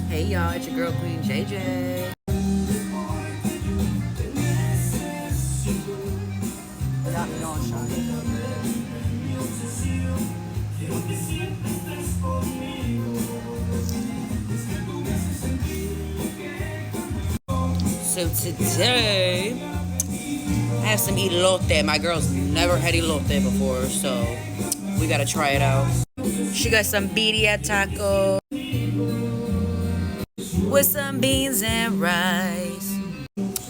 Hey y'all, it's your girl Queen JJ. So today, I have some elote. My girl's never had elote before, so we gotta try it out. She got some birria taco with some beans and rice.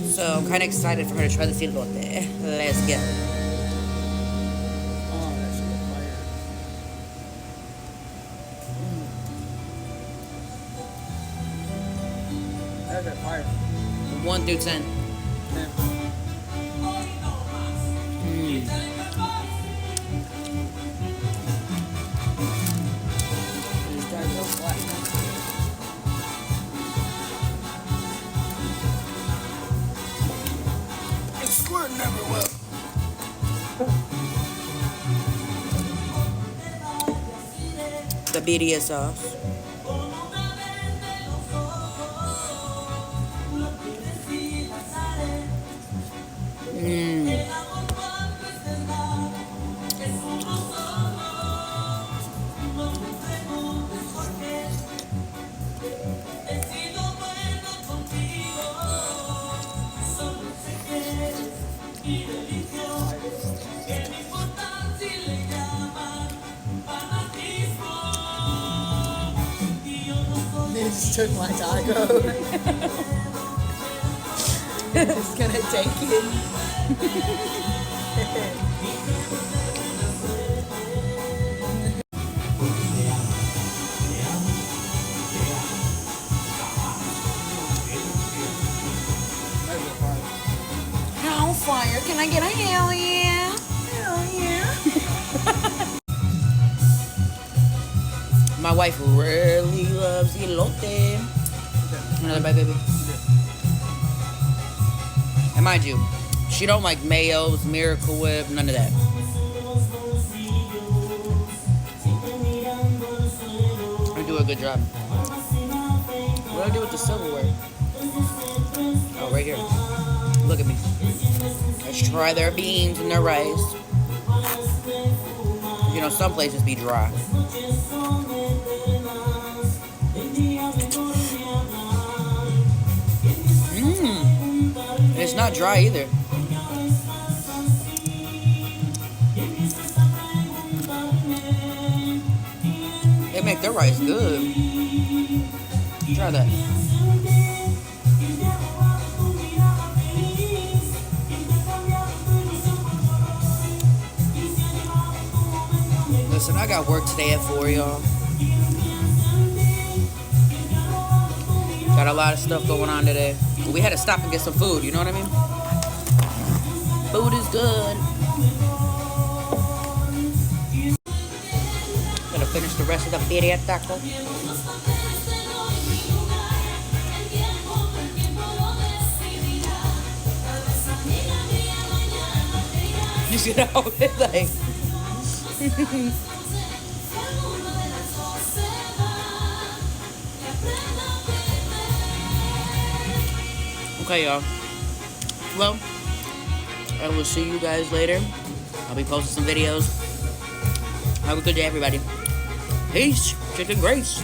So I'm kind of excited for her to try this elote. Let's go. Oh, that shit is fire. 1 through 10. It's squirting everywhere. The birria sauce. They just took my taco. Just gonna take it. On fire. Can I get a hell yeah? Hell yeah. My wife really loves elote. Another bite, baby. And mind you, she don't like mayos, Miracle Whip, none of that. I do a good job. What do I do with the silverware? Oh, right here. Look at me. Let's try their beans and their rice. You know, some places be dry. It's not dry either. They make their rice good. Try that. Listen, I got work today at 4, y'all. Got a lot of stuff going on today. But we had to stop and get some food, you know what I mean? Food is good. Gonna finish the rest of the birria taco. You see how it's like. Okay, y'all. Well, I will see you guys later. I'll be posting some videos. Have a good day, everybody. Peace. Chicken Grace.